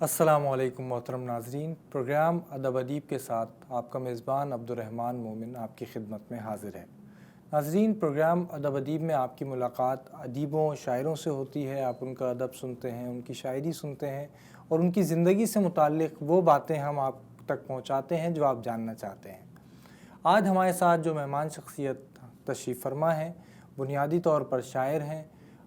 السلام علیکم محترم ناظرین، پروگرام ادب ادیب کے ساتھ آپ کا میزبان عبدالرحمن مومن آپ کی خدمت میں حاضر ہے۔ ناظرین، پروگرام ادب ادیب میں آپ کی ملاقات ادیبوں شاعروں سے ہوتی ہے۔ آپ ان کا ادب سنتے ہیں، ان کی شاعری سنتے ہیں اور ان کی زندگی سے متعلق وہ باتیں ہم آپ تک پہنچاتے ہیں جو آپ جاننا چاہتے ہیں۔ آج ہمارے ساتھ جو مہمان شخصیت تشریف فرما ہے، بنیادی طور پر شاعر ہیں۔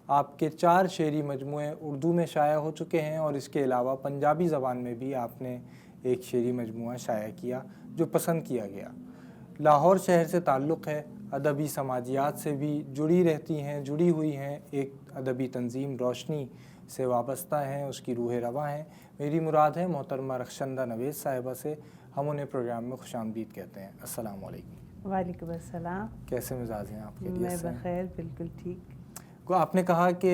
آپ کے 4 شعری مجموعے اردو میں شائع ہو چکے ہیں اور اس کے علاوہ پنجابی زبان میں بھی آپ نے ایک شعری مجموعہ شائع کیا جو پسند کیا گیا۔ لاہور شہر سے تعلق ہے، ادبی سماجیات سے بھی جڑی ہوئی ہیں، ایک ادبی تنظیم روشنی سے وابستہ ہیں، اس کی روح رواں ہیں۔ میری مراد ہے محترمہ رخشندہ نوید صاحبہ سے۔ ہم انہیں پروگرام میں خوش آمدید کہتے ہیں۔ السلام علیکم۔ وعلیکم السلام۔ کیسے مزاج ہیں آپ کے؟ میں بخیر، بالکل ٹھیک۔ آپ نے کہا کہ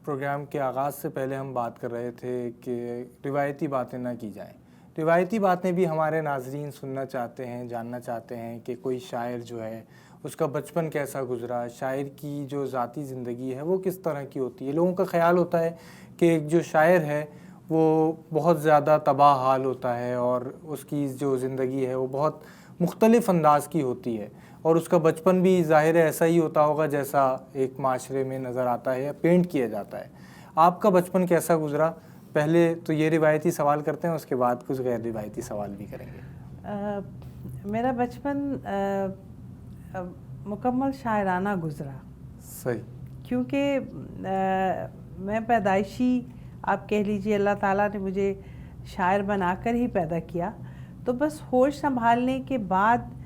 پروگرام کے آغاز سے پہلے ہم بات کر رہے تھے کہ روایتی باتیں نہ کی جائیں۔ روایتی باتیں بھی ہمارے ناظرین سننا چاہتے ہیں، جاننا چاہتے ہیں کہ کوئی شاعر جو ہے اس کا بچپن کیسا گزرا، شاعر کی جو ذاتی زندگی ہے وہ کس طرح کی ہوتی ہے۔ لوگوں کا خیال ہوتا ہے کہ ایک جو شاعر ہے وہ بہت زیادہ تباہ حال ہوتا ہے اور اس کی جو زندگی ہے وہ بہت مختلف انداز کی ہوتی ہے اور اس کا بچپن بھی ظاہر ہے ایسا ہی ہوتا ہوگا جیسا ایک معاشرے میں نظر آتا ہے یا پینٹ کیا جاتا ہے۔ آپ کا بچپن کیسا گزرا؟ پہلے تو یہ روایتی سوال کرتے ہیں، اس کے بعد کچھ غیر روایتی سوال بھی کریں گے۔ میرا بچپن مکمل شاعرانہ گزرا۔ صحیح۔ کیونکہ میں پیدائشی، آپ کہہ لیجیے اللہ تعالیٰ نے مجھے شاعر بنا کر ہی پیدا کیا، تو بس ہوش سنبھالنے کے بعد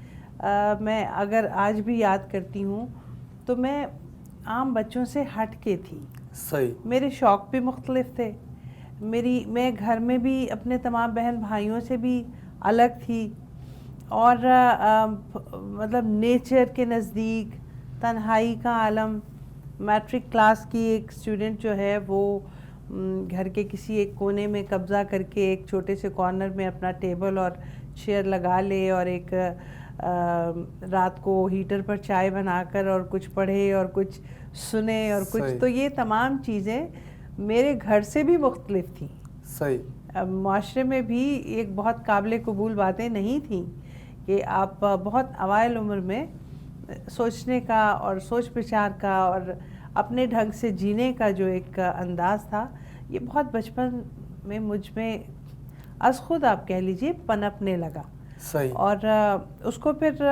میں اگر آج بھی یاد کرتی ہوں تو میں عام بچوں سے ہٹ کے تھی۔ صحیح۔ میرے شوق بھی مختلف تھے، میں گھر میں بھی اپنے تمام بہن بھائیوں سے بھی الگ تھی اور مطلب نیچر کے نزدیک تنہائی کا عالم۔ میٹرک کلاس کی ایک اسٹوڈنٹ جو ہے وہ گھر کے کسی ایک کونے میں قبضہ کر کے ایک چھوٹے سے کارنر میں اپنا ٹیبل اور چیئر لگا لے اور ایک رات کو ہیٹر پر چائے بنا کر اور کچھ پڑھے اور کچھ سنے اور کچھ، تو یہ تمام چیزیں میرے گھر سے بھی مختلف تھیں۔ صحیح۔ معاشرے میں بھی ایک بہت قابل قبول باتیں نہیں تھیں کہ آپ بہت اوائل عمر میں سوچنے کا اور سوچ بچار کا اور اپنے ڈھنگ سے جینے کا جو ایک انداز تھا، یہ بہت بچپن میں مجھ میں از خود آپ کہہ لیجئے پنپنے لگا۔ صحیح۔ اور اس کو پھر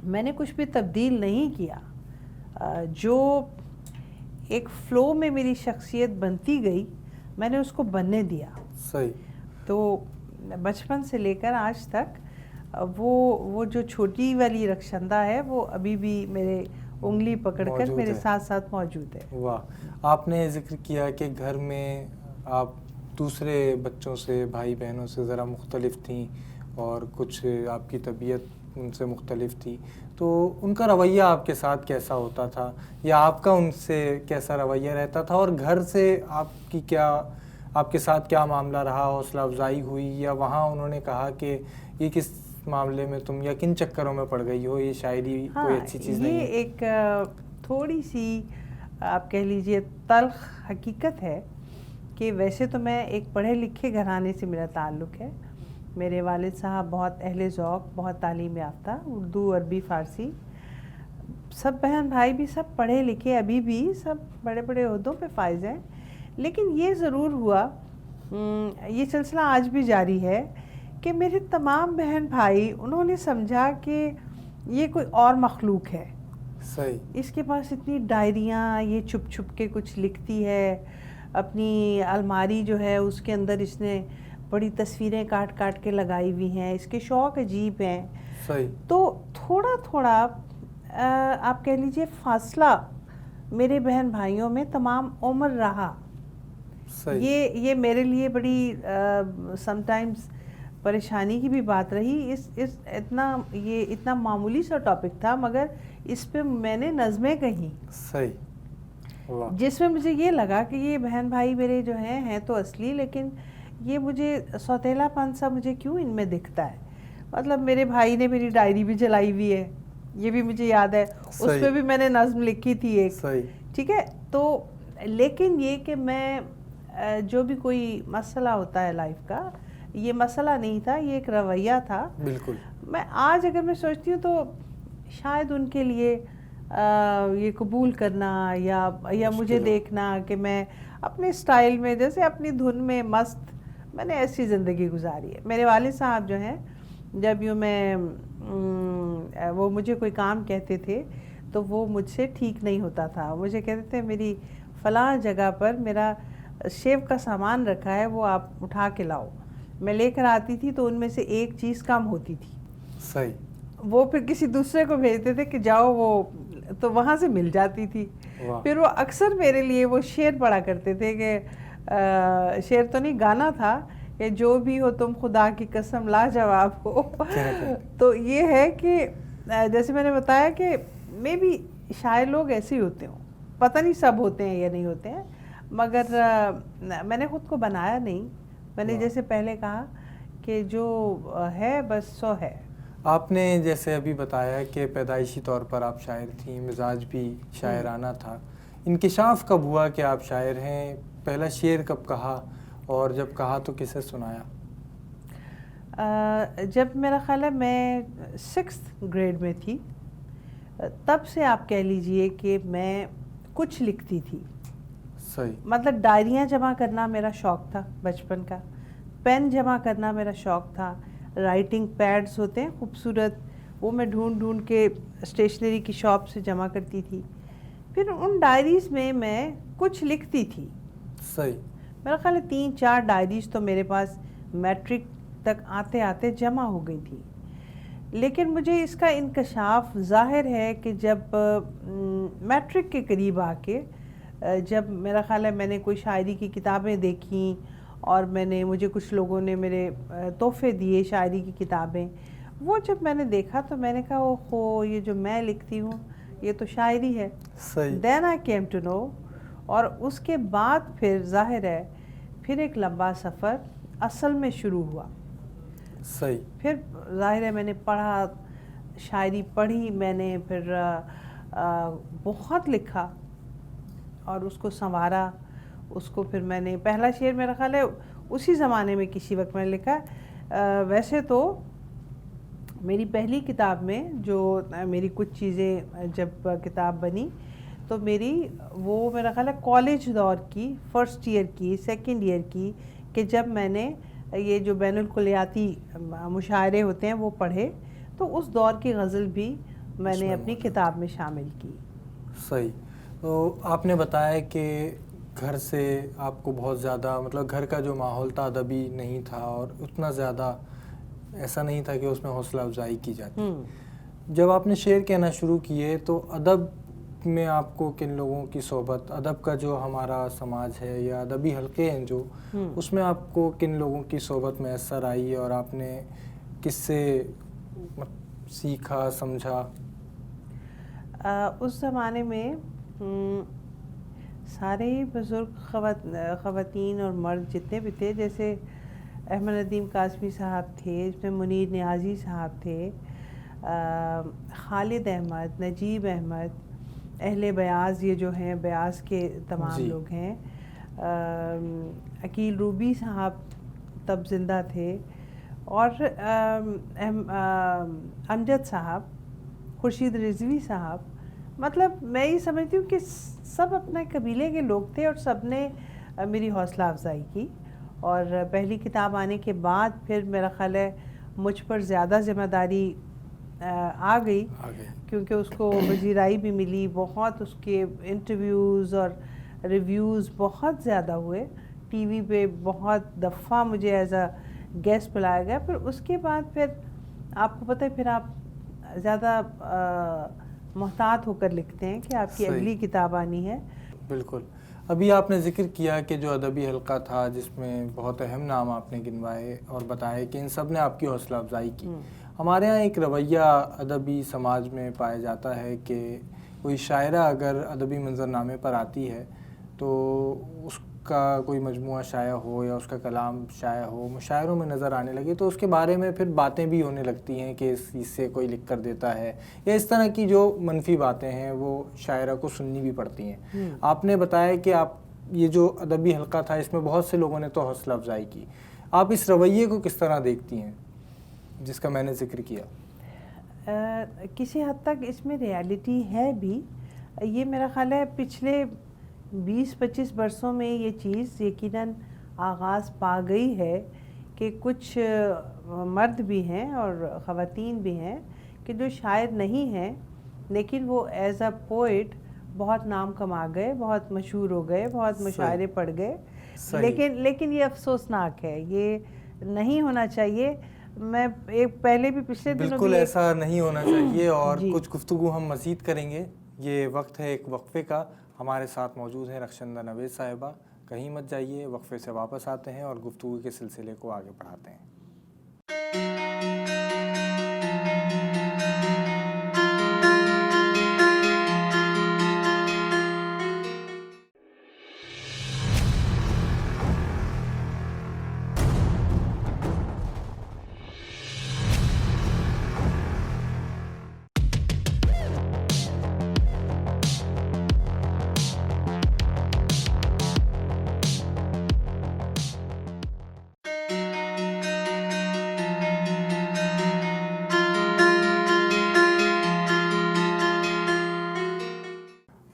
میں نے کچھ بھی تبدیل نہیں کیا، جو ایک فلو میں میری شخصیت بنتی گئی میں نے اس کو بننے دیا۔ صحیح۔ تو بچپن سے لے کر آج تک وہ جو چھوٹی والی رخشندہ ہے وہ ابھی بھی میرے انگلی پکڑ کر میرے ساتھ ساتھ موجود ہے۔ واہ، آپ نے ذکر کیا کہ گھر میں آپ دوسرے بچوں سے، بھائی بہنوں سے ذرا مختلف تھیں اور کچھ آپ کی طبیعت ان سے مختلف تھی، تو ان کا رویہ آپ کے ساتھ کیسا ہوتا تھا یا آپ کا ان سے کیسا رویہ رہتا تھا، اور گھر سے آپ کے ساتھ کیا معاملہ رہا؟ حوصلہ افزائی ہوئی یا وہاں انہوں نے کہا کہ یہ کس معاملے میں تم یا کن چکروں میں پڑ گئی ہو، یہ شاعری کوئی اچھی چیز نہیں ہے؟ یہ ایک تھوڑی سی آپ کہہ لیجئے تلخ حقیقت ہے کہ ویسے تو میں ایک پڑھے لکھے گھرانے سے میرا تعلق ہے۔ میرے والد صاحب بہت اہل ذوق، بہت تعلیم یافتہ، اردو، عربی، فارسی، سب بہن بھائی بھی سب پڑھے لکھے، ابھی بھی سب بڑے بڑے عہدوں پہ فائز ہیں۔ لیکن یہ ضرور ہوا، یہ سلسلہ آج بھی جاری ہے کہ میرے تمام بہن بھائی انہوں نے سمجھا کہ یہ کوئی اور مخلوق ہے۔ صحیح۔ اس کے پاس اتنی ڈائریاں، یہ چھپ چھپ کے کچھ لکھتی ہے، اپنی الماری جو ہے اس کے اندر اس نے بڑی تصویریں کاٹ کاٹ کے لگائی ہوئی ہیں، اس کے شوق عجیب ہیں۔ صحیح۔ تو تھوڑا تھوڑا آپ کہہ لیجئے فاصلہ میرے بہن بھائیوں میں تمام عمر رہا۔ یہ میرے لیے بڑی سم ٹائمز پریشانی کی بھی بات رہی۔ یہ اتنا معمولی سا ٹاپک تھا مگر اس پہ میں نے نظمیں کہیں۔ صحیح۔ جس میں مجھے یہ لگا کہ یہ بہن بھائی میرے جو ہیں تو اصلی، لیکن یہ مجھے سوتیلا پن سا مجھے کیوں ان میں دکھتا ہے۔ مطلب میرے بھائی نے میری ڈائری بھی جلائی ہوئی ہے، یہ بھی مجھے یاد ہے، اس پہ بھی میں نے نظم لکھی تھی ایک، ٹھیک ہے۔ تو لیکن یہ کہ میں جو بھی کوئی مسئلہ ہوتا ہے لائف کا، یہ مسئلہ نہیں تھا، یہ ایک رویہ تھا. بالکل. میں آج اگر میں سوچتی ہوں تو شاید ان کے لیے یہ قبول کرنا یا مجھے دیکھنا کہ میں اپنے اسٹائل میں جیسے اپنی دھن میں مست، میں نے ایسی زندگی گزاری ہے. میرے والد صاحب جو ہیں، جب یوں میں وہ مجھے کوئی کام کہتے تھے تو وہ مجھ سے ٹھیک نہیں ہوتا تھا. مجھے کہتے تھے میری فلاں جگہ پر میرا شیو کا سامان رکھا ہے، وہ آپ اٹھا کے لاؤ. میں لے کر آتی تھی تو ان میں سے ایک چیز کم ہوتی تھی. صحیح. وہ پھر کسی دوسرے کو بھیجتے تھے کہ جاؤ، وہ تو وہاں سے مل جاتی تھی. پھر وہ اکثر میرے لیے وہ شعر پڑھا کرتے تھے کہ شعر تو نہیں، گانا تھا کہ جو بھی ہو تم خدا کی قسم لاجواب ہو. تو یہ ہے کہ جیسے میں نے بتایا کہ میں بھی شاعر لوگ ایسے ہی ہوتے ہوں، پتہ نہیں سب ہوتے ہیں یا نہیں ہوتے ہیں، مگر میں نے خود کو بنایا نہیں. میں نے جیسے پہلے کہا کہ جو ہے بس سو ہے. آپ نے جیسے ابھی بتایا کہ پیدائشی طور پر آپ شاعر تھیں، مزاج بھی شاعرانہ تھا. انکشاف کب ہوا کہ آپ شاعر ہیں؟ پہلا شعر کب کہا، اور جب کہا تو کسے سنایا؟ جب میرا خیال ہے میں 6th گریڈ میں تھی، تب سے آپ کہہ لیجئے کہ میں کچھ لکھتی تھی. صحیح. مطلب ڈائریاں جمع کرنا میرا شوق تھا بچپن کا، پین جمع کرنا میرا شوق تھا. رائٹنگ پیڈز ہوتے ہیں خوبصورت، وہ میں ڈھونڈ کے اسٹیشنری کی شاپ سے جمع کرتی تھی. پھر ان ڈائریز میں کچھ لکھتی تھی. صحیح. میرا خیال ہے 3-4 ڈائریز تو میرے پاس میٹرک تک آتے آتے جمع ہو گئی تھی. لیکن مجھے اس کا انکشاف ظاہر ہے کہ جب میٹرک کے قریب آ کے، جب میرا خیال ہے میں نے کوئی شاعری کی کتابیں دیکھیں اور مجھے کچھ لوگوں نے میرے تحفے دیے شاعری کی کتابیں، وہ جب میں نے دیکھا تو میں نے کہا اوہو، یہ جو میں لکھتی ہوں یہ تو شاعری ہے. Then I came to know. اور اس کے بعد پھر ظاہر ہے پھر ایک لمبا سفر اصل میں شروع ہوا. صحیح. پھر ظاہر ہے میں نے پڑھا، شاعری پڑھی، میں نے پھر بہت لکھا اور اس کو سنوارا. اس کو پھر میں نے پہلا شعر میرا خیال ہے اسی زمانے میں کسی وقت میں نے لکھا. ویسے تو میری پہلی کتاب میں جو میری کچھ چیزیں جب کتاب بنی تو وہ میرا خیال ہے کالج دور کی، فرسٹ ایئر کی، سیکنڈ ایئر کی، کہ جب میں نے یہ جو بین الکلیاتی مشاعرے ہوتے ہیں وہ پڑھے تو اس دور کی غزل بھی میں نے اپنی کتاب میں شامل کی. صحیح. تو آپ نے بتایا کہ گھر سے آپ کو بہت زیادہ، مطلب گھر کا جو ماحول تھا ادبی نہیں تھا، اور اتنا زیادہ ایسا نہیں تھا کہ اس میں حوصلہ افزائی کی جاتی. جب آپ نے شعر کہنا شروع کیے تو ادب میں آپ کو کن لوگوں کی صحبت، ادب کا جو ہمارا سماج ہے یا ادبی حلقے ہیں جو، اس میں آپ کو کن لوگوں کی صحبت میسر آئی اور آپ نے کس سے سیکھا سمجھا؟ اس زمانے میں سارے ہی بزرگ خواتین اور مرد جتنے بھی تھے، جیسے احمد ندیم قاسمی صاحب تھے، اس میں منیر نیازی صاحب تھے، خالد احمد، نجیب احمد، اہل بیاض، یہ جو ہیں بیاض کے تمام لوگ ہیں، عقیل روبی صاحب تب زندہ تھے، اور امجد صاحب، خورشید رضوی صاحب. مطلب میں یہ سمجھتی ہوں کہ سب اپنے قبیلے کے لوگ تھے اور سب نے میری حوصلہ افزائی کی. اور پہلی کتاب آنے کے بعد پھر میرا خیال ہے مجھ پر زیادہ ذمہ داری آ گئی، کیونکہ اس کو پذیرائی بھی ملی بہت، اس کے انٹرویوز اور ریویوز بہت زیادہ ہوئے، ٹی وی پہ بہت دفعہ مجھے ایز اے گیسٹ بلایا گیا. پھر اس کے بعد پھر آپ کو پتہ ہے پھر آپ زیادہ محتاط ہو کر لکھتے ہیں کہ آپ کی اگلی کتاب آنی ہے. بالکل. ابھی آپ نے ذکر کیا کہ جو ادبی حلقہ تھا جس میں بہت اہم نام آپ نے گنوائے اور بتائے کہ ان سب نے آپ کی حوصلہ افزائی کی. ہمارے ہاں ایک رویہ ادبی سماج میں پایا جاتا ہے کہ کوئی شاعرہ اگر ادبی منظرنامے پر آتی ہے تو اس کا کوئی مجموعہ شائع ہو یا اس کا کلام شائع ہو، مشاعروں میں نظر آنے لگے تو اس کے بارے میں پھر باتیں بھی ہونے لگتی ہیں کہ اس سے کوئی لکھ کر دیتا ہے، یا اس طرح کی جو منفی باتیں ہیں وہ شاعرہ کو سننی بھی پڑتی ہیں. آپ نے بتایا کہ آپ یہ جو ادبی حلقہ تھا اس میں بہت سے لوگوں نے تو حوصلہ افزائی کی، آپ اس رویے کو کس طرح دیکھتی ہیں جس کا میں نے ذکر کیا؟ کسی حد تک اس میں ریالٹی ہے بھی. یہ میرا خیال ہے پچھلے 20-25 برسوں میں یہ چیز یقیناً آغاز پا گئی ہے کہ کچھ مرد بھی ہیں اور خواتین بھی ہیں کہ جو شاعر نہیں ہیں لیکن وہ ایز اے پوئٹ بہت نام کما گئے، بہت مشہور ہو گئے، بہت مشاعرے پڑھ گئے. لیکن یہ افسوسناک ہے، یہ نہیں ہونا چاہیے. میں ایک پہلے بھی پچھلے دنوں بالکل ایسا نہیں ہونا چاہیے. اور جی کچھ گفتگو ہم مزید کریں گے. یہ وقت ہے ایک وقفے کا. ہمارے ساتھ موجود ہیں رخشندہ نوید صاحبہ. کہیں مت جائیے، وقفے سے واپس آتے ہیں اور گفتگو کے سلسلے کو آگے بڑھاتے ہیں.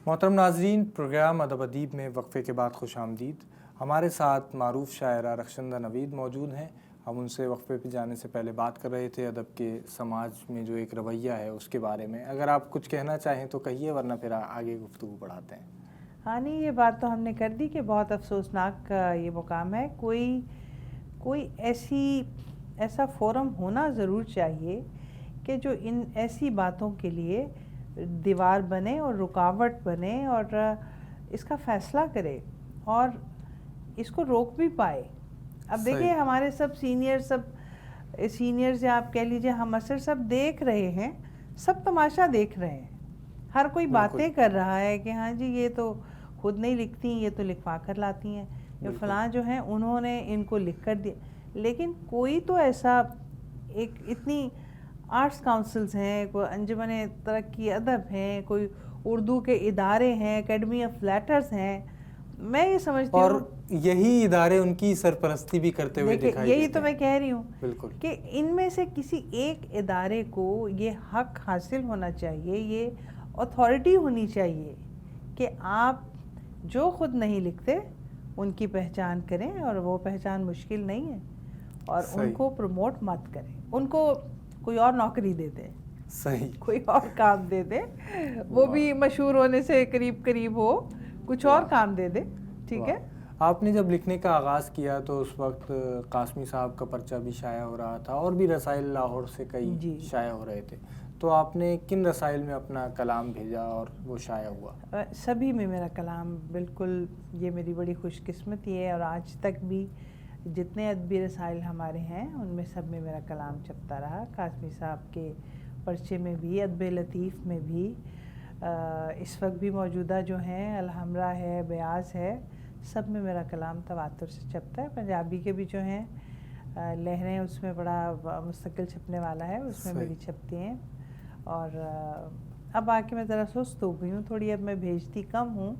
محترم ناظرین، پروگرام ادب ادیب میں وقفے کے بعد خوش آمدید. ہمارے ساتھ معروف شاعرہ رخشندہ نوید موجود ہیں. ہم ان سے وقفے پہ جانے سے پہلے بات کر رہے تھے ادب کے سماج میں جو ایک رویہ ہے اس کے بارے میں. اگر آپ کچھ کہنا چاہیں تو کہیے، ورنہ پھر آگے گفتگو بڑھاتے ہیں. ہاں نہیں، یہ بات تو ہم نے کر دی کہ بہت افسوسناک یہ مقام ہے. کوئی ایسا فورم ہونا ضرور چاہیے کہ جو ان ایسی باتوں کے لیے دیوار بنے اور رکاوٹ بنے اور اس کا فیصلہ کرے اور اس کو روک بھی پائے. اب دیکھیں ہمارے سب سینئرز یا آپ کہہ لیجئے ہم عصر سب دیکھ رہے ہیں، سب تماشا دیکھ رہے ہیں. ہر کوئی باتیں کر رہا ہے کہ ہاں جی یہ تو خود نہیں لکھتی، یہ تو لکھوا کر لاتی ہیں، یہ فلاں جو ہیں انہوں نے ان کو لکھ کر دیا. لیکن کوئی تو ایسا ایک اتنی آرٹس کاؤنسلز ہیں، کوئی انجمن ترقی ادب ہیں، کوئی اردو کے ادارے ہیں، اکیڈمی آف لیٹرز ہیں. میں یہ سمجھتی ہوں اور یہی ادارے ان کی سرپرستی بھی کرتے ہوئے دکھائی دیتے ہیں. یہی تو میں کہہ رہی ہوں بالکل کہ ان میں سے کسی ایک ادارے کو یہ حق حاصل ہونا چاہیے، یہ اتھارٹی ہونی چاہیے کہ آپ جو خود نہیں لکھتے ان کی پہچان کریں، اور وہ پہچان مشکل نہیں ہے، اور ان کو پروموٹ مت کریں. ان کو کوئی اور نوکری دے دیں، کوئی اور کام دے دے، وہ بھی مشہور ہونے سے قریب ہو، کچھ اور کام دے دے. ٹھیک ہے. آپ نے جب لکھنے کا آغاز کیا تو اس وقت قاسمی صاحب کا پرچہ بھی شائع ہو رہا تھا اور بھی رسائل لاہور سے کئی شائع ہو رہے تھے. تو آپ نے کن رسائل میں اپنا کلام بھیجا اور وہ شائع ہوا؟ سبھی میں میرا کلام، بالکل یہ میری بڑی خوش قسمتی ہے. اور آج تک بھی جتنے ادبی رسائل ہمارے ہیں ان میں سب میں میرا کلام چپتا رہا. قاسمی صاحب کے پرچے میں بھی، ادب لطیف میں بھی، اس وقت بھی موجودہ جو ہیں الحمرا ہے، بیاض ہے، سب میں میرا کلام تواتر سے چپتا ہے. پنجابی کے بھی جو ہیں لہریں، اس میں بڑا مستقل چھپنے والا ہے، اس میں میری چھپتی ہیں. اور اب آ کے میں ذرا سست ہو گئی ہوں تھوڑی، اب میں بھیجتی کم ہوں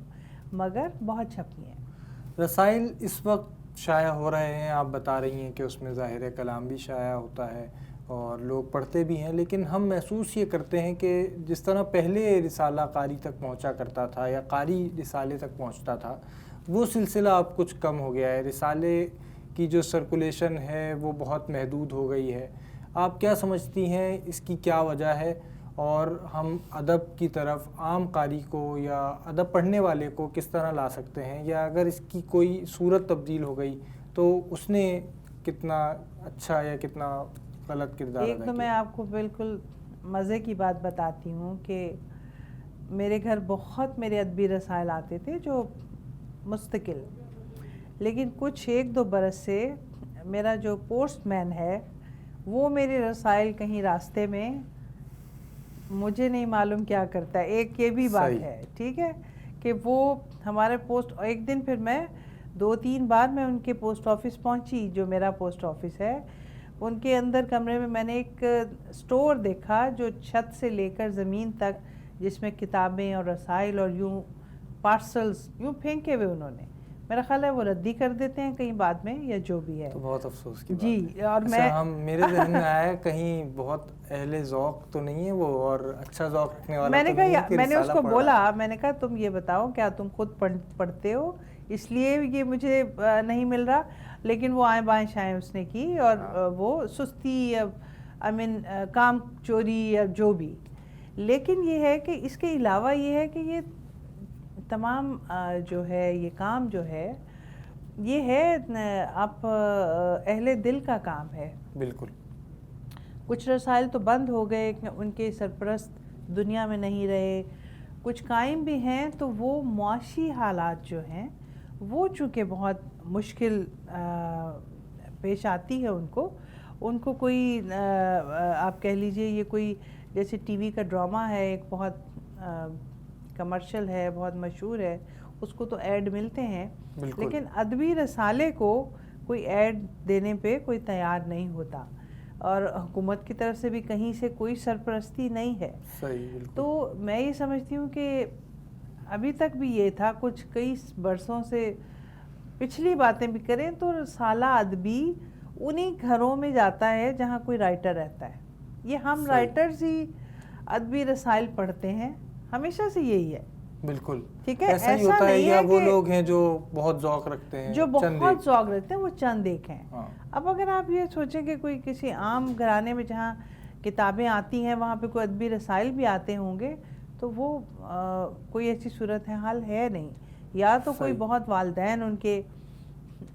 مگر بہت چھپتی ہیں. رسائل اس وقت شائع ہو رہے ہیں، آپ بتا رہی ہیں کہ اس میں ظاہر کلام بھی شائع ہوتا ہے اور لوگ پڑھتے بھی ہیں، لیکن ہم محسوس یہ کرتے ہیں کہ جس طرح پہلے رسالہ قاری تک پہنچا کرتا تھا یا قاری رسالے تک پہنچتا تھا، وہ سلسلہ اب کچھ کم ہو گیا ہے. رسالے کی جو سرکولیشن ہے وہ بہت محدود ہو گئی ہے. آپ کیا سمجھتی ہیں اس کی کیا وجہ ہے، اور ہم ادب کی طرف عام قاری کو یا ادب پڑھنے والے کو کس طرح لا سکتے ہیں، یا اگر اس کی کوئی صورت تبدیل ہو گئی تو اس نے کتنا اچھا یا کتنا غلط کردار ادا کیا؟ ایک تو میں آپ کو بالکل مزے کی بات بتاتی ہوں کہ میرے گھر بہت میرے ادبی رسائل آتے تھے جو مستقل، لیکن کچھ 1-2 برس سے میرا جو پوسٹ مین ہے وہ میرے رسائل کہیں راستے میں مجھے نہیں معلوم کیا کرتا ہے. ایک یہ بھی بات ہے، ٹھیک ہے، کہ وہ ہمارے پوسٹ، ایک دن پھر میں 2-3 بار میں ان کے پوسٹ آفس پہنچی، جو میرا پوسٹ آفس ہے ان کے اندر کمرے میں نے ایک سٹور دیکھا جو چھت سے لے کر زمین تک، جس میں کتابیں اور رسائل اور یوں پارسلز یوں پھینکے ہوئے انہوں نے. میرا خیال ہے وہ ردی کر دیتے ہیں کہیں بعد میں یا جو بھی ہے. تو بہت افسوس کی بات جی. ہے. اور میں میرے ذہن میں آیا کہیں بہت اہل ذوق تو نہیں ہے وہ اور اچھا ذوق رکھنے والا تو نہیں ہے کہ میں نے اس رسالہ کو پڑھ بولا, رہا ہے. میں نے کہا تم یہ بتاؤ کیا تم خود پڑھتے ہو اس لیے یہ مجھے نہیں مل رہا, لیکن وہ آئیں بائیں شائیں اس نے کی اور وہ سستی آئی مین کام چوری یا جو بھی. لیکن یہ ہے کہ اس کے علاوہ یہ ہے کہ یہ تمام جو ہے یہ کام جو ہے یہ ہے آپ اہل دل کا کام ہے. بالکل. کچھ رسائل تو بند ہو گئے, ان کے سرپرست دنیا میں نہیں رہے, کچھ قائم بھی ہیں تو وہ معاشی حالات جو ہیں وہ چونکہ بہت مشکل پیش آتی ہے ان کو کوئی آپ کہہ لیجئے یہ کوئی جیسے ٹی وی کا ڈرامہ ہے ایک بہت کمرشل ہے, بہت مشہور ہے, اس کو تو ایڈ ملتے ہیں, لیکن ادبی رسالے کو کوئی ایڈ دینے پہ کوئی تیار نہیں ہوتا اور حکومت کی طرف سے بھی کہیں سے کوئی سرپرستی نہیں ہے. تو میں یہ سمجھتی ہوں کہ ابھی تک بھی یہ تھا, کچھ کئی برسوں سے پچھلی باتیں بھی کریں تو رسالہ ادبی انہی گھروں میں جاتا ہے جہاں کوئی رائٹر رہتا ہے. یہ ہم رائٹرز ہی ادبی رسائل پڑھتے ہیں, ہمیشہ سے یہی ہے. بالکل ٹھیک ہے, ایسا ہی ہوتا ہے. یا وہ لوگ ہیں جو بہت ذوق رکھتے ہیں, جو بہت ذوق رکھتے ہیں وہ چند ایک ہیں. اب اگر آپ یہ سوچیں کہ کوئی کسی عام گھرانے میں جہاں کتابیں آتی ہیں وہاں پہ کوئی ادبی رسائل بھی آتے ہوں گے تو وہ کوئی ایسی صورتحال ہے نہیں. یا تو کوئی بہت والدین ان کے,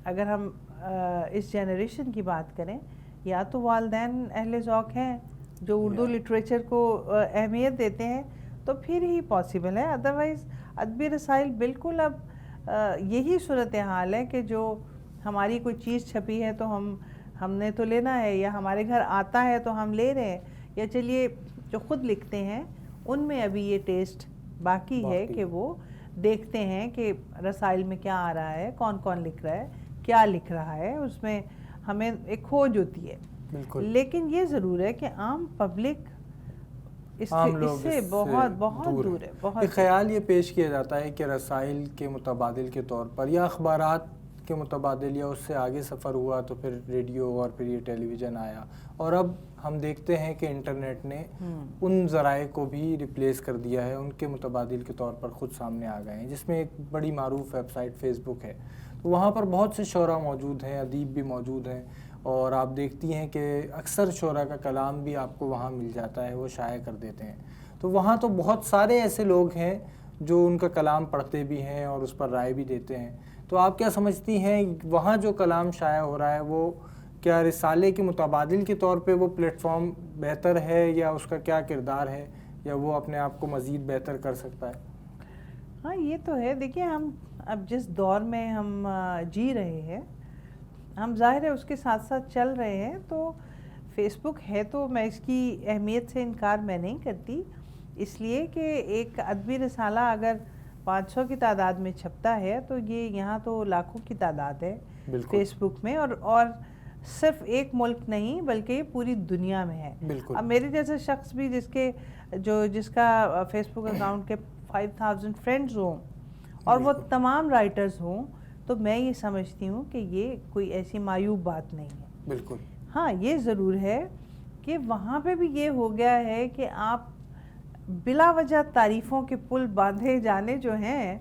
اگر ہم اس جنریشن کی بات کریں, یا تو والدین اہل ذوق ہیں جو اردو لٹریچر کو اہمیت دیتے ہیں تو پھر ہی پاسبل ہے. ادروائز ادبی رسائل بالکل اب یہی صورتحال ہے کہ جو ہماری کوئی چیز چھپی ہے تو ہم نے تو لینا ہے, یا ہمارے گھر آتا ہے تو ہم لے رہے ہیں, یا چلیے جو خود لکھتے ہیں ان میں ابھی یہ ٹیسٹ باقی ہے کہ وہ دیکھتے ہیں کہ رسائل میں کیا آ رہا ہے, کون کون لکھ رہا ہے, کیا لکھ رہا ہے, اس میں ہمیں ایک کھوج ہوتی ہے. لیکن یہ ضرور ہے کہ عام پبلک اس سے بہت دور ہے. ایک خیال یہ پیش کیا جاتا ہے کہ رسائل کے متبادل کے طور پر یا اخبارات کے متبادل یا اس سے آگے سفر ہوا تو پھر ریڈیو اور پھر یہ ٹیلی ویژن آیا, اور اب ہم دیکھتے ہیں کہ انٹرنیٹ نے ان ذرائع کو بھی ریپلیس کر دیا ہے, ان کے متبادل کے طور پر خود سامنے آ گئے ہیں, جس میں ایک بڑی معروف ویب سائٹ فیس بک ہے. تو وہاں پر بہت سے شعراء موجود ہیں, ادیب بھی موجود ہیں, اور آپ دیکھتی ہیں کہ اکثر شعراء کا کلام بھی آپ کو وہاں مل جاتا ہے, وہ شائع کر دیتے ہیں. تو وہاں تو بہت سارے ایسے لوگ ہیں جو ان کا کلام پڑھتے بھی ہیں اور اس پر رائے بھی دیتے ہیں. تو آپ کیا سمجھتی ہیں وہاں جو کلام شائع ہو رہا ہے وہ کیا رسالے کے متبادل کے طور پہ وہ پلیٹ فارم بہتر ہے, یا اس کا کیا کردار ہے, یا وہ اپنے آپ کو مزید بہتر کر سکتا ہے؟ ہاں یہ تو ہے. دیکھیے ہم اب جس دور میں ہم جی رہے ہیں, ہم ظاہر ہے اس کے ساتھ ساتھ چل رہے ہیں. تو فیس بک ہے تو میں اس کی اہمیت سے انکار میں نہیں کرتی, اس لیے کہ ایک ادبی رسالہ اگر 500 کی تعداد میں چھپتا ہے تو یہ یہاں تو لاکھوں کی تعداد ہے فیس بک میں, اور صرف ایک ملک نہیں بلکہ پوری دنیا میں ہے. اب میرے جیسے شخص بھی جس کا فیس بک اکاؤنٹ کے 5000 فرینڈز ہوں اور وہ تمام رائٹرز ہوں, تو میں یہ سمجھتی ہوں کہ یہ کوئی ایسی معیوب بات نہیں ہے. بالکل. ہاں یہ ضرور ہے کہ وہاں پہ بھی یہ ہو گیا ہے کہ آپ بلا وجہ تعریفوں کے پل باندھے جانے جو ہیں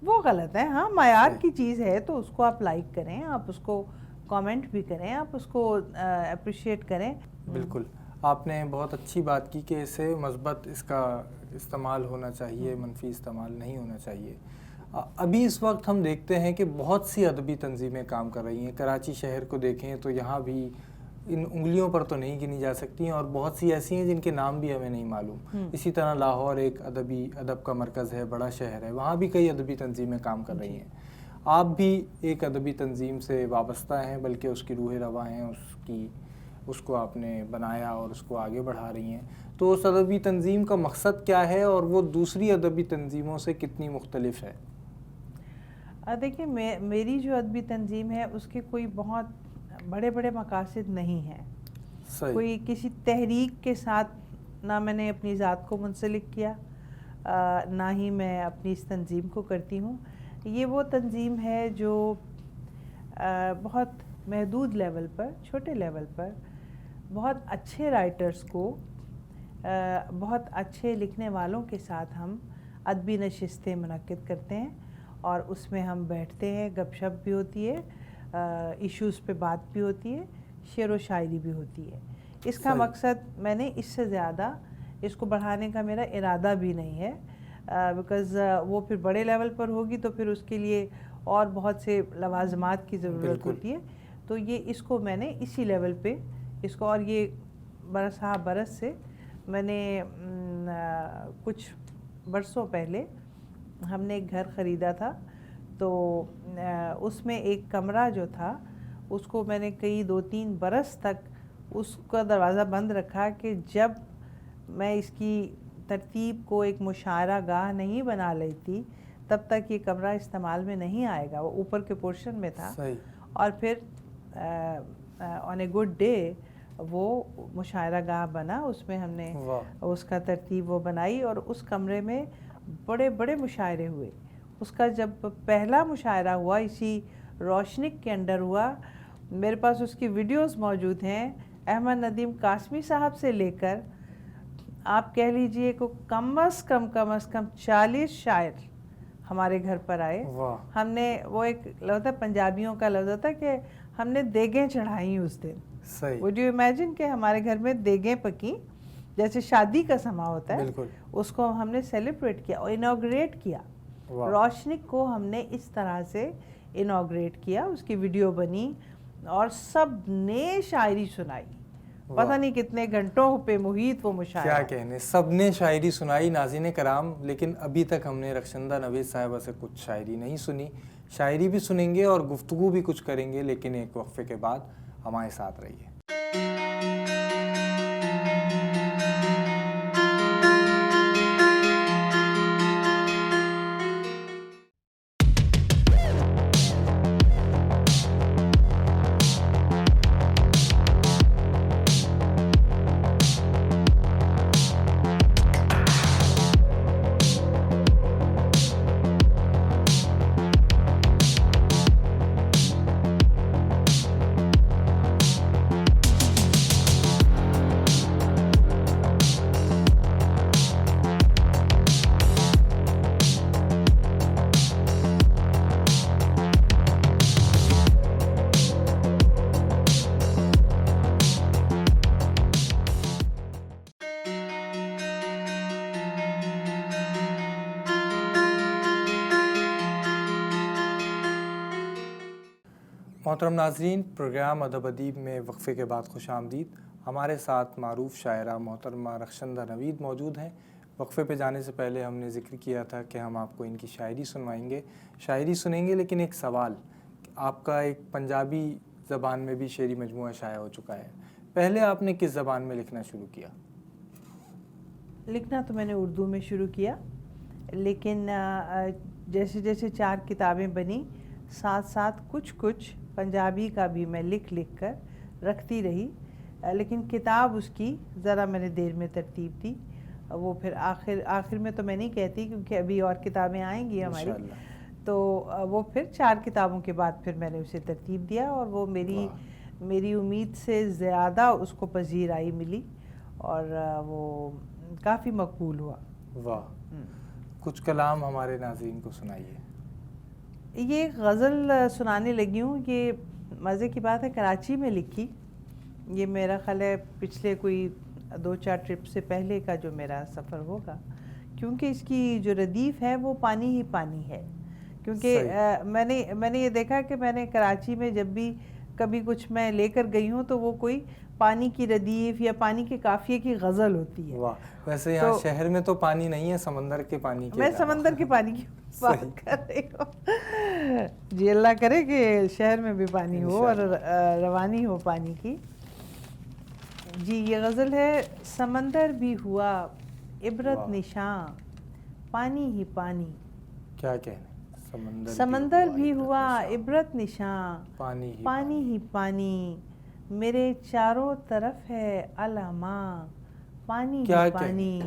وہ غلط ہیں. ہاں معیار کی چیز ہے تو اس کو آپ لائک کریں, آپ اس کو کامنٹ بھی کریں, آپ اس کو اپریشیٹ کریں. بالکل, آپ نے بہت اچھی بات کی کہ اسے مثبت اس کا استعمال ہونا چاہیے, منفی استعمال نہیں ہونا چاہیے. ابھی اس وقت ہم دیکھتے ہیں کہ بہت سی ادبی تنظیمیں کام کر رہی ہیں. کراچی شہر کو دیکھیں تو یہاں بھی ان انگلیوں پر تو نہیں گنی جا سکتی ہیں, اور بہت سی ایسی ہیں جن کے نام بھی ہمیں نہیں معلوم. اسی طرح لاہور ایک ادب کا مرکز ہے, بڑا شہر ہے, وہاں بھی کئی ادبی تنظیمیں کام کر رہی ہیں. آپ بھی ایک ادبی تنظیم سے وابستہ ہیں, بلکہ اس کی روح رواں ہیں, اس کو آپ نے بنایا اور اس کو آگے بڑھا رہی ہیں. تو اس ادبی تنظیم کا مقصد کیا ہے اور وہ دوسری ادبی تنظیموں سے کتنی مختلف ہے؟ دیکھیں میری جو ادبی تنظیم ہے اس کے کوئی بہت بڑے بڑے مقاصد نہیں ہیں. کوئی کسی تحریک کے ساتھ نہ میں نے اپنی ذات کو منسلک کیا, نہ ہی میں اپنی اس تنظیم کو کرتی ہوں. یہ وہ تنظیم ہے جو بہت محدود لیول پر، چھوٹے لیول پر بہت اچھے رائٹرز کو، بہت اچھے لکھنے والوں کے ساتھ ہم ادبی نشستیں منعقد کرتے ہیں، اور اس میں ہم بیٹھتے ہیں، گپ شپ بھی ہوتی ہے، ایشوز پہ بات بھی ہوتی ہے، شعر و شاعری بھی ہوتی ہے۔ اس کا مقصد میں نے اس سے زیادہ اس کو بڑھانے کا میرا ارادہ بھی نہیں ہے، بیکاز وہ پھر بڑے لیول پر ہوگی تو پھر اس کے لیے اور بہت سے لوازمات کی ضرورت ہوتی ہے، تو یہ اس کو میں نے اسی لیول پہ اس کو، اور یہ برس ہاں برس سے میں نے کچھ برسوں پہلے ہم نے ایک گھر خریدا تھا، تو اس میں ایک کمرہ جو تھا اس کو میں نے کئی 2-3 برس تک اس کا دروازہ بند رکھا کہ جب میں اس کی ترتیب کو ایک مشاعرہ گاہ نہیں بنا لیتی تب تک یہ کمرہ استعمال میں نہیں آئے گا۔ وہ اوپر کے پورشن میں تھا، اور پھر آن اے گڈ ڈے وہ مشاعرہ گاہ بنا، اس میں ہم نے اس کا ترتیب وہ بنائی، اور اس کمرے میں بڑے بڑے مشاعرے ہوئے۔ اس کا جب پہلا مشاعرہ ہوا اسی روشنک کے انڈر ہوا، میرے پاس اس کی ویڈیوز موجود ہیں، احمد ندیم قاسمی صاحب سے لے کر آپ کہہ لیجئے کہ کم از کم 40 شاعر ہمارے گھر پر آئے۔ ہم نے وہ ایک لفظ پنجابیوں کا لفظ ہوتا ہے کہ ہم نے دیگیں چڑھائیں اس دن۔ وڈ یو امیجن کہ ہمارے گھر میں دیگیں پکیں، جیسے شادی کا سما ہوتا ہے، اس کو ہم نے سیلیبریٹ کیا اور انوگریٹ کیا۔ روشنک کو ہم نے اس طرح سے انوگریٹ کیا، اس کی ویڈیو بنی اور سب نے شاعری سنائی، پتہ نہیں کتنے گھنٹوں پہ محیط وہ مشاعرہ۔ کیا کہنے، سب نے شاعری سنائی ناظرین کرام، لیکن ابھی تک ہم نے رخشندہ نوید صاحبہ سے کچھ شاعری نہیں سنی۔ شاعری بھی سنیں گے اور گفتگو بھی کچھ کریں گے، لیکن ایک وقفے کے بعد ہمارے ساتھ رہیے۔ محترم ناظرین، پروگرام ادب ادیب میں وقفے کے بعد خوش آمدید۔ ہمارے ساتھ معروف شاعرہ محترمہ رخشندہ نوید موجود ہیں۔ وقفے پہ جانے سے پہلے ہم نے ذکر کیا تھا کہ ہم آپ کو ان کی شاعری سنوائیں گے، شاعری سنیں گے، لیکن ایک سوال، آپ کا ایک پنجابی زبان میں بھی شعری مجموعہ شائع ہو چکا ہے، پہلے آپ نے کس زبان میں لکھنا شروع کیا؟ لکھنا تو میں نے اردو میں شروع کیا، لیکن جیسے جیسے 4 کتابیں بنی، ساتھ ساتھ کچھ پنجابی کا بھی میں لکھ کر رکھتی رہی، لیکن کتاب اس کی ذرا میں نے دیر میں ترتیب دی، وہ پھر آخر میں تو میں نہیں کہتی کیونکہ ابھی اور کتابیں آئیں گی ہماری، تو وہ پھر 4 کتابوں کے بعد پھر میں نے اسے ترتیب دیا، اور وہ میری امید سے زیادہ اس کو پذیرائی ملی، اور وہ کافی مقبول ہوا۔ واہ، کچھ کلام ہمارے ناظرین کو سنائیے۔ یہ غزل سنانے لگی ہوں، یہ مزے کی بات ہے کراچی میں لکھی، یہ میرا خیال ہے پچھلے کوئی 2-4 ٹرپ سے پہلے کا جو میرا سفر ہوگا، کیونکہ اس کی جو ردیف ہے وہ پانی ہی پانی ہے، کیونکہ میں نے یہ دیکھا کہ میں نے کراچی میں جب بھی کبھی کچھ میں لے کر گئی ہوں تو وہ کوئی پانی کی ردیف یا پانی کے قافیے کی غزل ہوتی ہے۔ واہ، ویسے یہاں شہر میں تو پانی نہیں ہے، سمندر کے پانی کی، میں سمندر کے پانی کی بات کر رہی ہوں، جی اللہ کرے کہ شہر میں بھی پانی ہو اور روانی ہو پانی کی۔ جی یہ غزل ہے، سمندر بھی ہوا عبرت نشاں، پانی ہی پانی۔ کیا کہنے، سمندر بھی ہوا عبرت نشاں، پانی ہی پانی، میرے چاروں طرف ہے علماں، پانی ہی پانی،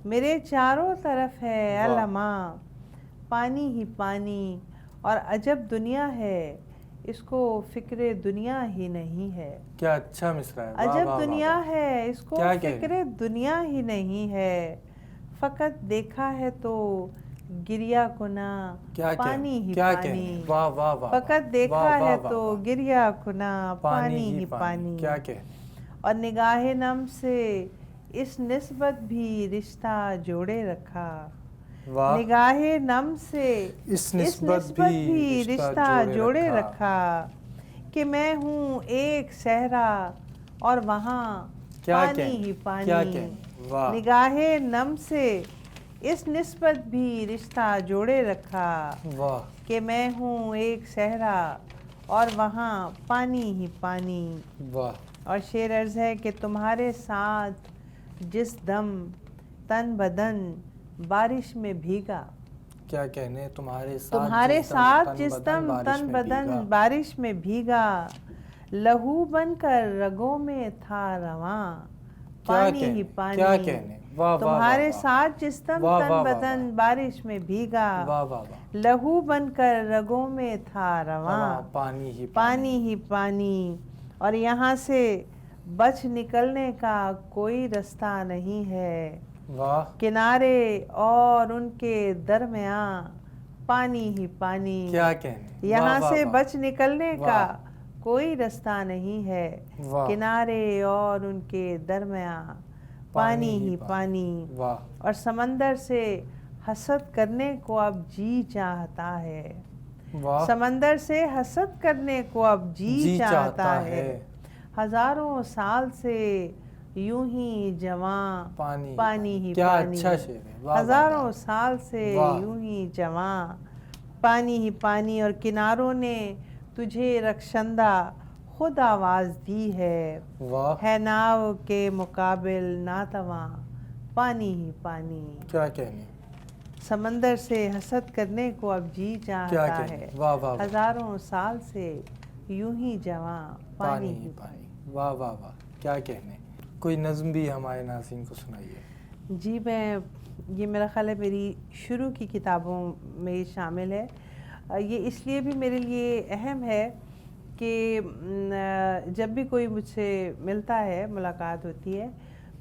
میرے چاروں طرف ہے علماں، پانی ہی پانی، اور عجب دنیا ہے اس کو فکر دنیا ہی نہیں ہے۔ کیا اچھا مصرع ہے، واہ عجب واہ واہ دنیا واہ۔ ہے اس کو کیا کہہ رہے فکر دنیا ہی نہیں ہے، فقط دیکھا ہے تو گریا کنا کیا پانی ہی کیا پانی، کہنے، واہ واہ واہ، فقط دیکھا واہ ہے واہ واہ تو واہ۔ گریا کنا پانی ہی پانی، کیا کہنے، اور نگاہ نم سے اس نسبت بھی رشتہ جوڑے رکھا، واہ، نگاہ نم سے اس اس نسبت بھی رشتہ جوڑے رکھا، کہ میں ہوں ایک صحرا اور وہاں کیا پانی کہنے، ہی کیا پانی، کہنے، واہ، نگاہ نم سے اس نسبت بھی رشتہ جوڑے رکھا، واہ، کہ میں ہوں ایک صحرا اور وہاں پانی ہی پانی۔ واہ، اور شعر عرض ہے کہ تمہارے ساتھ جس دم تن بدن بارش میں بھیگا، کیا کہنے، تمہارے ساتھ جس دم تن بدن بارش میں بھیگا، لہو بن کر رگوں میں تھا رواں پانی ہی پانی، کیا کہنے، واہ واہ، تمہارے ساتھ جس دم تن بدن بارش میں بھیگا، واہ واہ واہ، لہو بن کر رگوں میں تھا رواں پانی ہی پانی ہی پانی، اور یہاں سے بچ نکلنے کا کوئی رستہ نہیں ہے، واہ، کنارے اور ان کے درمیان پانی ہی پانی، کیا کہنے، یہاں واہ سے واہ، بچ نکلنے واہ، کا کوئی رستہ نہیں ہے، واہ، کنارے اور ان کے درمیان پانی ہی پانی، واہ، اور سمندر سے حسد کرنے کو اب جی چاہتا ہے، واہ، سمندر سے حسد کرنے کو اب جی چاہتا ہے، ہزاروں سال سے یوں ہی جواں پانی ہی کیا پانی، اچھا شعر ہے، واہ واہ ہزاروں واہ، سال سے واہ، یوں ہی جواں پانی ہی پانی، اور کناروں نے تجھے رخشندہ خود آواز دی ہے، واہ، ہے ناؤ کے مقابل ناتواں پانی ہی پانی، کیا کہنے، سمندر سے حسد کرنے کو اب جی کیا چاہتا کہنے، ہے، واہ واہ واہ، ہزاروں سال سے یوں ہی جواں پانی ہی پانی۔ واہ واہ واہ، کیا کہنے، کوئی نظم بھی ہمارے ناظرین کو سنائیے۔ جی میں، یہ میرا خیال ہے میری شروع کی کتابوں میں شامل ہے، یہ اس لیے بھی میرے لیے اہم ہے کہ جب بھی کوئی مجھ سے ملتا ہے، ملاقات ہوتی ہے،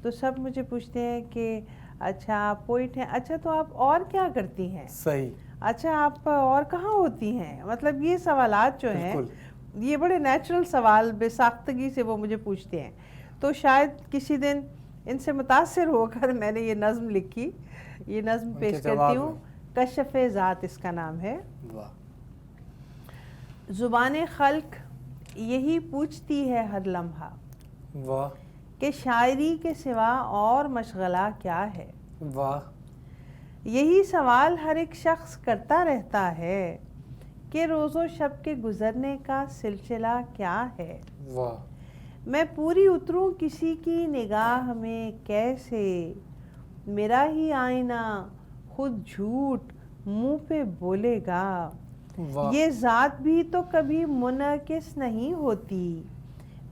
تو سب مجھے پوچھتے ہیں کہ اچھا آپ پوئٹ ہیں، اچھا تو آپ اور کیا کرتی ہیں، صحیح، اچھا آپ اور کہاں ہوتی ہیں، مطلب یہ سوالات جو ہیں بالکل، یہ بڑے نیچرل سوال بے ساختگی سے وہ مجھے پوچھتے ہیں، تو شاید کسی دن ان سے متاثر ہو کر میں نے یہ نظم لکھی، یہ نظم ان پیش کے کرتی جواب ہوں، کشف ذات اس کا نام ہے۔ واہ، زبان خلق یہی پوچھتی ہے ہر لمحہ واہ، کہ شاعری کے سوا اور مشغلہ کیا ہے، واہ، یہی سوال ہر ایک شخص کرتا رہتا ہے کہ روز و شب کے گزرنے کا سلسلہ کیا ہے، واہ، میں پوری اتروں کسی کی نگاہ میں کیسے، میرا ہی آئینہ خود جھوٹ منہ پہ بولے گا، واہ، یہ ذات بھی تو کبھی منعکس نہیں ہوتی،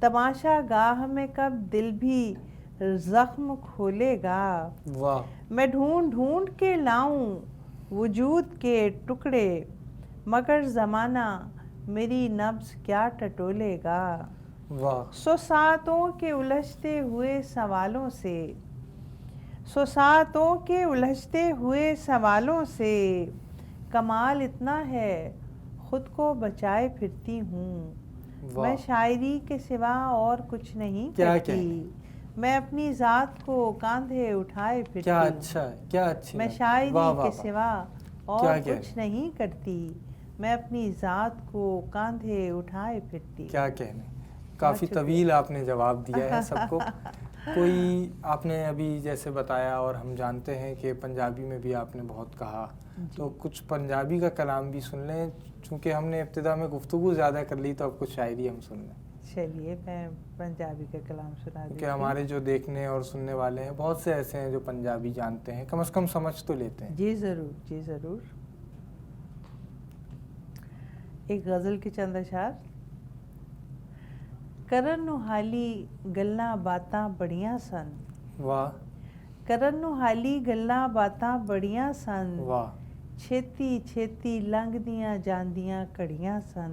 تماشا گاہ میں کب دل بھی زخم کھولے گا، واہ، میں ڈھونڈ ڈھونڈ کے لاؤں وجود کے ٹکڑے، مگر زمانہ میری نبض کیا ٹٹولے گا، واہ، سو ساتوں کے الجھتے ہوئے سوالوں سے، سو ساتوں کے الجھتے ہوئے سوالوں سے، کمال اتنا ہے خود کو بچائے پھرتی ہوں، میں شاعری کے سوا اور کچھ نہیں کرتی، میں اپنی ذات کو کاندھے اٹھائے پھرتی کیا ہوں، اچھا ہے، کیا اچھی، میں شاعری کے سوا اور کچھ نہیں کرتی، میں اپنی ذات کو کاندھے اٹھائے پھرتی، کیا کہنے، کافی طویل آپ نے جواب دیا ہے سب کو، کوئی آپ نے ابھی جیسے بتایا اور ہم جانتے ہیں کہ پنجابی میں بھی آپ نے بہت کہا، تو کچھ پنجابی کا کلام بھی سن لیں، چونکہ ہم نے ابتدا میں گفتگو زیادہ کر لی تو اب کچھ شاعری ہم سن لیں۔ چلیے میں پنجابی کا کلام سنا دیتی ہوں، کیونکہ ہمارے جو دیکھنے اور سننے والے ہیں بہت سے ایسے ہیں جو پنجابی جانتے ہیں، کم از کم سمجھ تو لیتے ہیں۔ جی ضرور، جی ضرور، ایک غزل کے چند اشعار۔ کرن نو حالی گلاں باتاں بڑیاں سن، واہ، کرن نو حالی گلاں باتاں بڑیاں سن، واہ، ਛੇਤੀ ਛੇਤੀ ਲੰਘਦੀਆਂ ਜਾਂਦੀਆਂ ਘੜੀਆਂ ਸਨ,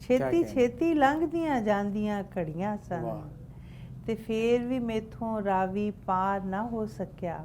ਛੇਤੀ ਕਹਿਣਾ। ਛੇਤੀ ਲੰਘਦੀਆਂ ਜਾਂਦੀਆਂ ਘੜੀਆਂ ਸਨ, ਵਾਹ। ਤੇ ਫੇਰ ਵੀ ਮੇਥੋਂ ਰਾਵੀ ਪਾਰ ਨਾ ਹੋ ਸਕਿਆ,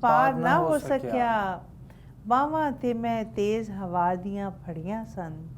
ਪਾਰ ਨਾ ਹੋ ਸਕਿਆ, ਬਾਵਾਂ ਤੇ ਮੈਂ ਤੇਜ਼ ਹਵਾ ਦੀਆਂ ਫੜੀਆਂ ਸਨ,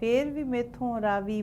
ਫੇਰ ਵੀ ਮੇਥੋਂ ਰਾਵੀ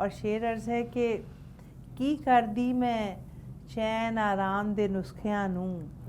ਔਰ ਸ਼ੇਰ ਅਰਜ਼ ਹੈ ਕਿ ਕੀ ਕਰਦੀ ਮੈਂ ਚੈਨ ਆਰਾਮ ਦੇ ਨੁਸਖਿਆਂ ਨੂੰ,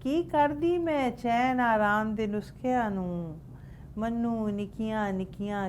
ਕੀ ਕਰਦੀ ਮੈਂ ਚੈਨ ਆਰਾਮ ਦੇ ਨੁਸਖਿਆਂ ਨੂੰ, ਮੈਨੂੰ ਨਿੱਕੀਆਂ ਨਿੱਕੀਆਂ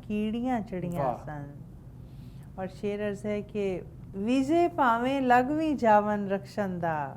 ਕੀੜੀਆਂ ਚੜੀਆਂ ਵਾਹ। ਸਨ। ਔਰ ਸ਼ੇਰ ਅਰਜ਼ ਹੈ ਕਿ ਵੀਜ਼ੇ ਭਾਵੇਂ ਲੱਗ ਵੀ ਜਾਵਨ ਰਕਸ਼ਨ ਦਾ,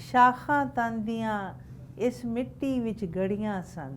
ਸ਼ਾਖਾਂ ਤਨ ਦੀਆਂ ਇਸ ਮਿੱਟੀ ਵਿੱਚ ਗੜੀਆਂ ਸਨ,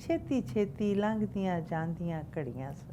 ਛੇਤੀ ਛੇਤੀ ਲੰਘਦੀਆਂ ਜਾਂਦੀਆਂ ਘੜੀਆਂ ਸਨ।